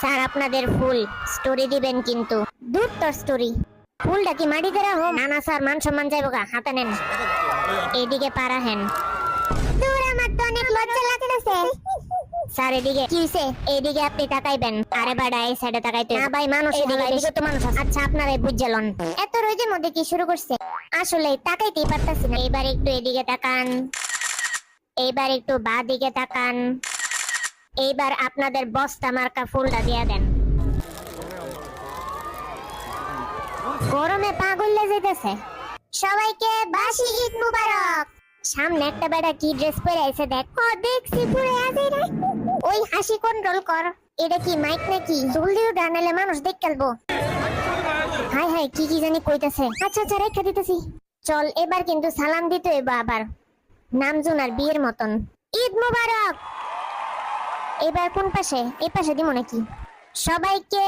Sir আপনাদের ফুল story দিবেন কিন্তু দূর তোর স্টোরি ফুলটা কি মাটিতে রাখো? না না স্যার, মান সম্মান যাইব গা, হাতে নেন। এদিকে পারা হেন। দূর, আমার তো অনেক লজ্জা লাগতেছে। স্যার এদিকে কি হইছে? এদিকে আপনি তাকাইবেন। আরে বাড়া, এই সাইডে তাকাইতে না ভাই, মানুষ এদিকে তো মানুষ আছে। আচ্ছা আপনারাই বুঝলেন। এত রোজের মধ্যে কি শুরু করছে? আসলে তাকাইতেই পারতাছি না। এবার একটু এদিকে তাকান, এইবার একটু বাঁ দিকে তাকান। এইবার আপনাদের বস্তা মার্কা ফুলটা দিয়ে দেন। গরমে পাগল যাইতেছে। সবাইকে বাসি ঈদ মুবারক। সামনে একটা বেটা কি ড্রেস পরে আইছে দেখ। ও দেখছি, পুরো আছে রে। ওই হাসি কন্ট্রোল কর। এটা কি মাইক নাকি? জলদি উঠা, নাহলে মানুষ দেখ খেলবো। হাই হাই, কি কি জানি কইতাছে। আচ্ছা আচ্ছা, রেখা দিতেছি। চল, এবার কিন্তু সালাম দিতে হইব আবার, নামজুনার বিয়ের মতন। ঈদ মুবারক। এবার কোন পাশে? এই পাশে দিব নাকি? সবাইকে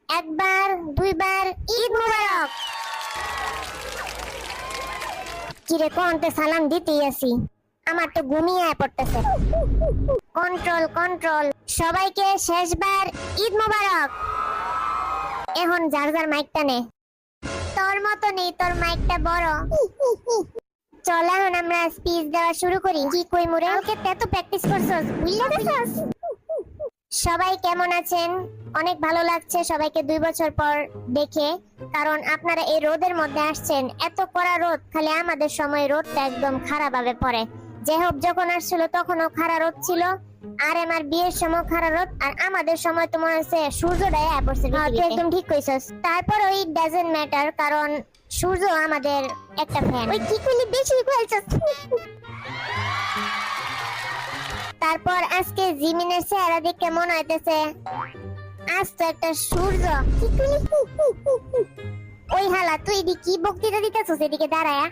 একবার দুইবার ঈদ মুবারক। কিরে কোনতে সালাম দিতেই আছি, আমার তো ঘুমিয়ে পড়তেছে। Control control. সবাইকে শেষবার ঈদ মুবারক। এখন যার যার মাইকটা নে। তোর মতো নেই, তোর মাইকটা বড়। চল এখন আমরা স্পিচ দেওয়া শুরু করি। কি কই মুরে, ওকে এত প্র্যাকটিস করছস, বুঝলা গেছস? সবাই কেমন আছেন? অনেক ভালো লাগছে সবাইকে 2 বছর পর দেখে, কারণ আপনারা এই রোদের মধ্যে আসছেন। এত কড়া রোদ, খালি আমাদের সময় রোদটা একদম খারাপ ভাবে পড়ে। যেহব যখন আসছিল তখনও খারাপ রোদ ছিল, আর আমার বিয়ের সময় খারাপ রোদ, আর আমাদের সময় তো মনে হচ্ছে সূর্যটাই পড়ছে। একদম ঠিক কইছস। তারপর ওই ডাজন্ট ম্যাটার, কারণ সূর্য আমাদের একটা ফ্যান। ওই কি কইলি, বেশি কইছস। তারপর আজকে জিমিনের চেহারা দেখে মনে হইতেছে আজ তো একটা সূর্য। ওই হালা, তুই এদিকে কি বক্তৃতা দিতেছস? এদিকে দাঁড়ায়া।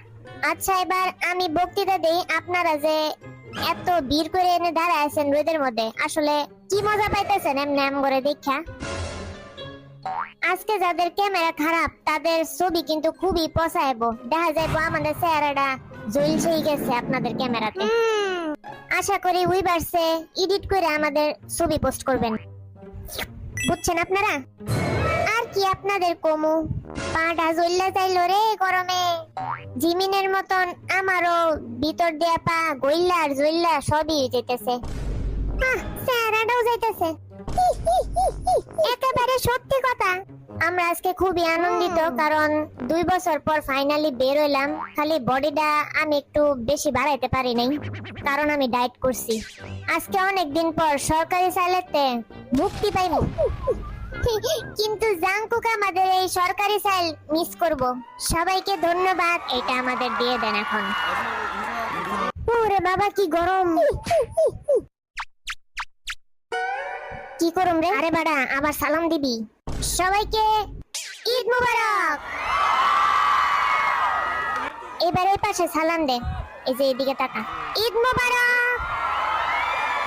আচ্ছা এবার আমি বক্তৃতা দেই। আপনারা যে এত ভিড় করে এনে দাঁড়ায় আছেন রোদের মধ্যে, আসলে কি মজা পাইতেছেন এমনি এম করে দেখা? আজকে যাদের ক্যামেরা খারাপ তাদের ছবি কিন্তু খুবই পছাইবো, দেখা যাইবো আমাদের চেহারাটা জ্বলছেই গেছে আপনাদের ক্যামেরাতে। আশা করি উইভার্সে এডিট করে আমাদের ছবি পোস্ট করবেন, বুঝছেন আপনারা? আর কি আপনাদের কমু, পাটা জ্বললে যাইলো রে গরমে। জিমিনের মতন আমারও ভিতর দিয়া পা গইল্লা আর জ্বললা সবই যেতেছে, চেহারাটাও যাইতেছে। একেবারে সত্যি কথা। আমরা আজকে খুবই আনন্দিত, কারণ 2 বছর পর ফাইনালি বের হইলাম। খালি বডিটা আমি একটু বেশি বাড়াইতে পারি নাই, কারণ আমি ডায়েট করছি। আজকে অনেক দিন পর সরকারি চাইলেতে মুক্তি পাইব, কিন্তু জাংকুক আমাদের এই সরকারি চাইল মিস করব। সবাইকে ধন্যবাদ। এটা আমাদের দিয়ে দেন এখন। ওরে বাবা কি গরম, কি করুম রে? আরে বাড়া, আবার সালাম দিবি। সবাইকে ঈদ মুবারক। এবার এই পাশে সালাম দে, এই যে এদিকে তাকা। ঈদ মুবারক।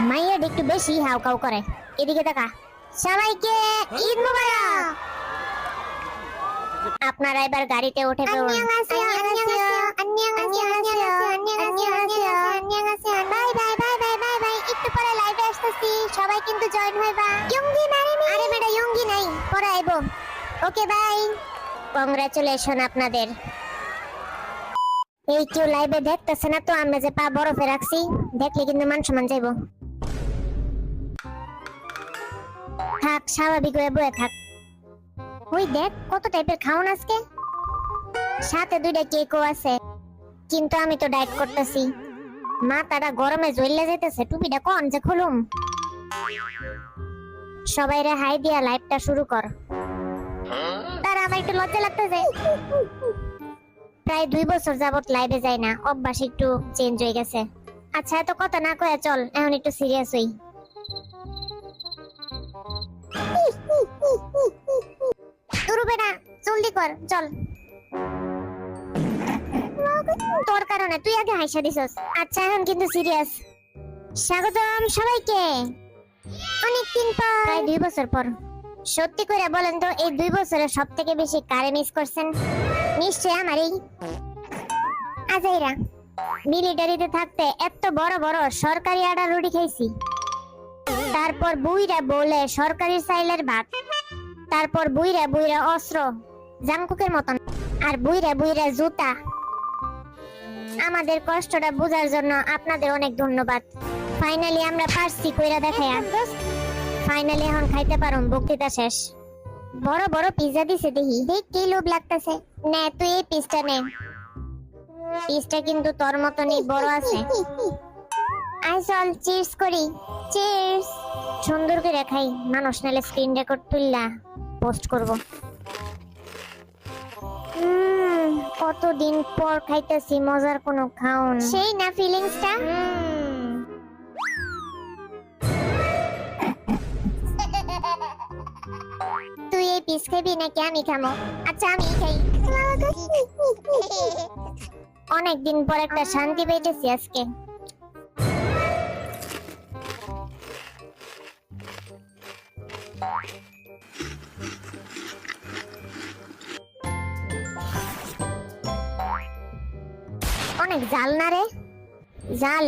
মাইয়া একটু বেশি হাউ কাউ করে, এদিকে তাকা। সবাইকে ঈদ মুবারক। আপনারা এবার গাড়িতে উঠে পড়ুন। Bye bye bye bye bye bye. একটু পরে লাইভে আসতেছি, সবাই কিন্তু জয়েন হইবা। ইয়ঙ্গি মারি মি। আরে বেটা ইয়ঙ্গি নাই, পরে আইবো। Okay bye. কংগ্রাচুলেশন আপনাদের। এই কেউ লাইভে দেখতেছে না তো, আমরা যে পা বরফে রাখছি, দেখলে কিন্তু মান সম্মান যাইবো। থাক, স্বাভাবিক হয়ে বয়ে থাক। ওই দেখ কত টাইপের খাওন আজকে, সাথে 2টা কেকও আছে। কিন্তু আমি তো ডায়েট করতেছি, মাথাটা গরমে জ্বললে যাইতেছে। টুপিটা কোন যে খুলুম? সবাই রে হাই দিয়া লাইভটা শুরু কর। তার আমার একটু লজ্জা লাগতেছে, প্রায় 2 বছর যাবত লাইভে যাই না, অভ্যাস একটু চেঞ্জ হয়ে গেছে। আচ্ছা এত কথা না কয়ে চল এখন একটু সিরিয়াস হই। তুরুবে না, জলদি কর চল। তোর কারণে তুই আগে হাসা দিছস। আচ্ছা এখন কিন্তু সিরিয়াস। স্বাগতম সবাইকে অনেকদিন পর, প্রায় 2 বছর পর। সত্যি করে বলেন তো, এই 2 বছরে সব থেকে বেশি কারে মিস করছেন? নিশ্চয় আমারই আজাইরা। মিলিটারিতে থাকতে এত বড় বড় সরকারি আডা রুটি খাইছি, তারপর তারপর বুইরা বলে সরকারি চাইলের ভাত, তারপর বুইরা বুইরা অস্ত্র জাংকুকের মতন, আর বুইরা বুইরা জুতা। আমাদের কষ্টটা বোঝার জন্য আপনাদের অনেক ধন্যবাদ। ফাইনালি আমরা পারছি কইরা দেখাই। ফাইনালি এখন খাইতে পারুম, বক্তৃতা শেষ। বড় বড় পিজ্জা দিছে দেখি, দেখতে লোভ লাগতেছে। নে তুই এই পিসটা নে, পিসটা কিন্তু তোর মতনই বড় আছে। আই চল চিয়ার্স করি। চিয়ার্স। সুন্দর করে খাই, মানুষ নালে স্ক্রিন রেকর্ড তুললা পোস্ট করব। কতদিন পর খাইতেছি মজার কোনো খাওন, সেই না ফিলিংসটা। তুই এই পিস খাবি নাকি আমি খামো? আচ্ছা আমি খাই। অনেকদিন পর একটা শান্তি পেয়েছি আজকে। অনেক জাল না রে? জাল,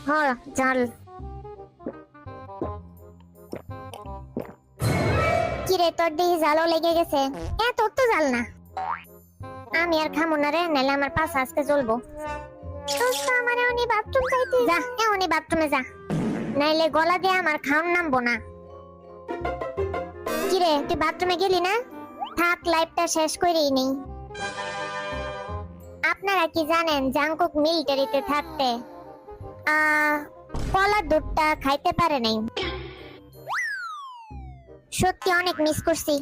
হ জাল। কিরে তোর দিকে জালও লেগে গেছে? তোর তো জাল না। আমি আর খামো না রে, নাহলে আমার পাশ আজকে জ্বলবো। আমারে উনি বাথরুম যাইতে, যা উনি বাথরুমে যা, নাইলে গলা দিয়ে আমার খাওন নামবো না। কিরে তুই বাথরুমে গেলি না? থাক, লাইফটা শেষ করেই নেই। আপনারা কি জানেন জাংকুক মিলিটারিতে থাকতে কলার দুধটা খাইতে পারে নাই। সত্যি অনেক মিস করছি।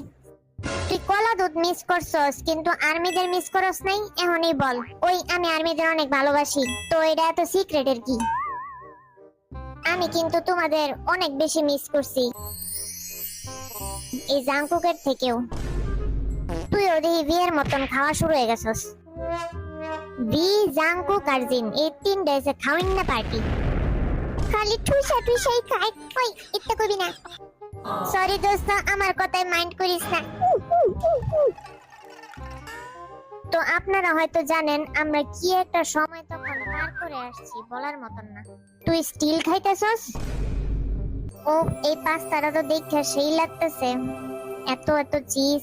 তুই কলা দুধ মিস করছস, কিন্তু আর্মিদের মিস করস নাই? এখনই বল। ওই আমি আর্মিদের অনেক ভালোবাসি। তো এটা এত সিক্রেটের কি? আমি কিন্তু তোমাদের অনেক বেশি মিস করছি, এই জাংকুকের থেকেও। তুইও দেখি বিয়ের মতন খাওয়া শুরু হয়ে গেছস। বি জাংকুক আর জিন এই 3 ডেজে খাওয়াইন না পার্টি। খালি ঠুসাই খাই। কই ইত্তা কবি না। সরি দোস্ত, আমার কথায় মাইন্ড করিস না। তো আপনারা হয়তো জানেন আমরা কি একটা সময় তখন পার করে আসছি, বলার মতন না। তুই স্টিল খাইতেছস? ও এই পাস্তাটা তো দেখে সেই লাগতেছে। এত এত চিজ,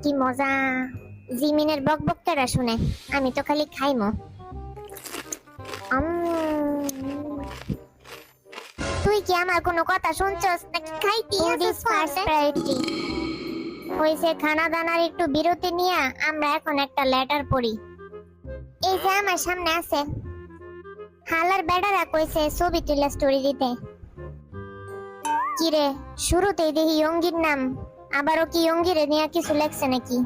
কি মজা। জিমিনের বকবকটা শুনে আমি তো খালি খাইমো। তুই কি আমার কোনো কথা শুনছস নাকি খাইতি? হইছে খানা দানার একটু বিরতি নিয়ে আমরা এখন একটা লেটার পড়ি। এই যে আমার সামনে আছে। হালার বেড়ারা কইছে ছবি তুলে স্টোরি দিতে। কিরে শুরুতেই দেখি ইয়ঙ্গির নাম, আবারও কি ইয়ঙ্গিরে নিয়ে কিছু লেখছে নাকি?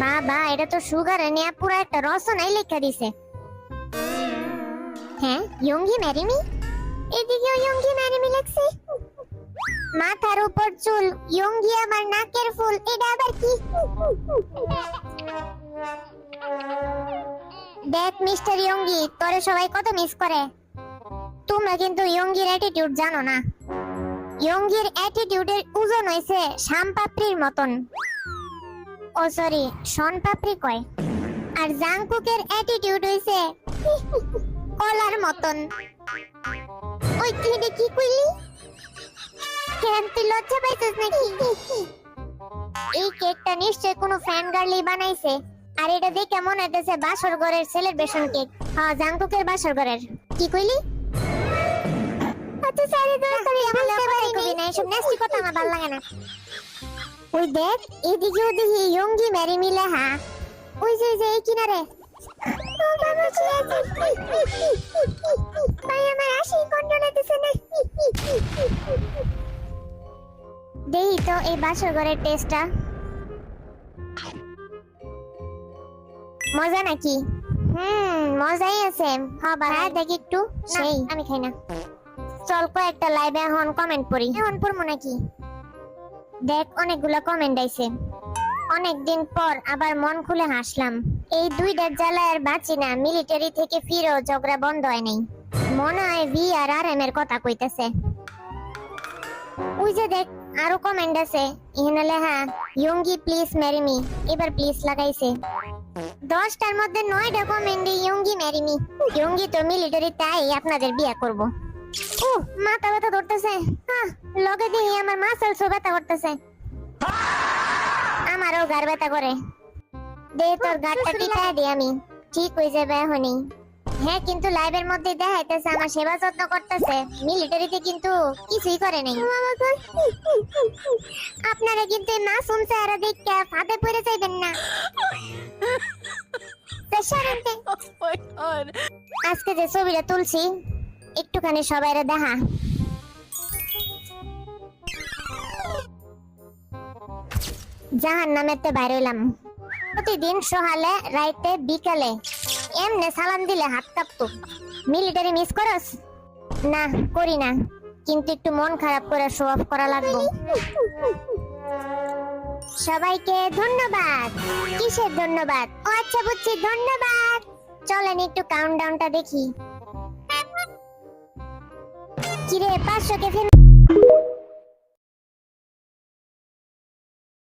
বাবা এটা তো সুগারে নিয়ে পুরো একটা রচনাই লেখা দিছে। হ্যাঁ ইয়ঙ্গি ম্যারিমি, এদিকেও ইয়ঙ্গি ম্যারিমি লেখছে। মাথার উপর চুল, ইয়ঙ্গি আমার নাকের ফুল, এটা আবার কি? দেখ মিস্টার ইয়ঙ্গি, তোরে সবাই কত মিস করে। তোমরা কিন্তু ইয়ঙ্গির অ্যাটিটিউড জানো না। ইয়ঙ্গির অ্যাটিটিউডের ওজন হইছে শামপাপড়ির মতন। ও সরি, শন পাপড়ি কয়। আর জাংকুকের অ্যাটিটিউড হইছে কলার মতন। ওই তুই কি কইলি? কেন তুই লজ্জা পাইছিস নাকি? এই কেকটা নিশ্চয় কোনো ফ্যান গার্লি বানাইছে। আর এটা দেখে মনে হইতেছে বাসর ঘরের সেলিব্রেশন কেক। হ্যাঁ জাংকুকের বাসর ঘরের। কি কইলি? আচ্ছা সরি দোস্ত, আমি বুঝতে পারিনি না, এসব নেস্টি কথা আমার ভালো লাগে না। ওই দেখ এদিকে ওদিকে ইয়ঙ্গি ম্যারিমি লেখা। ওই যে এই কিনারে। ভাই আমার হাসি কন্ট্রোল হইতেছে না। দেই তো এই বাসর ঘরের টেস্টটা মজা নাকি? মজাই আছে। হ্যাঁ বাড়া দেখি একটু। সেই আমি খাই না। চল কয়েকটা লাইভে এখন কমেন্ট পড়ি। এখন পড়বো নাকি? দেখ অনেকগুলা কমেন্ট আইছে। অনেকদিন পর আবার মন খুলে হাসলাম। এই 2টার জ্বালায় আর বাঁচি না। মিলিটারি থেকে ফিরেও ঝগড়া বন্ধ হয় নাই। মনে হয় ভি আর আর এম এর কথা কইতেছে। ওই যে দেখ আরো কমেন্ট আছে। এখানে লেখা ইয়ঙ্গি প্লিজ ম্যারি মি। এবার প্লিজ লাগাইছে। 10টার মধ্যে 9টা কমেন্টে ইয়ঙ্গি ম্যারি মি। ইয়ঙ্গি তো মিলিটারি, তাই আপনাদের বিয়ে করব। ও মাথা ব্যথা ধরতে করতেছে, লগে দিয়ে আমার মাসেল ব্যথা করতেছে, আমারও গার ব্যথা করে। দে তোর গাড়টা টিপায় দি আমি, ঠিক হয়ে যাবে এখনই। হ্যাঁ, কিন্তু লাইভের মধ্যে দেখাইতেছে আমার সেবা যত্ন করতেছে, মিলিটারিতে কিন্তু কিছুই করে নাই। আপনারা কিন্তু এই মাসুম চেহারা দেখে ফাঁদে পড়ে যাইবেন না। আজকে যে ছবিটা তুলছি একটুখানি সবাইরে দেখা। জাহান নামেতে বাইরে হইলাম। প্রতিদিন সকালে রাইতে বিকালে এমনে সালাম দিলে হাত কাঁপতো। মিলিটারি মিস করস? না, করি না, কিন্তু একটু মন খারাপ করে শো অফ করা লাগবে। সবাইকে ধন্যবাদ। কিসের ধন্যবাদ? ও আচ্ছা, বুঝছি, ধন্যবাদ। চলেন একটু কাউন্টডাউনটা দেখি। কিরে 500 কে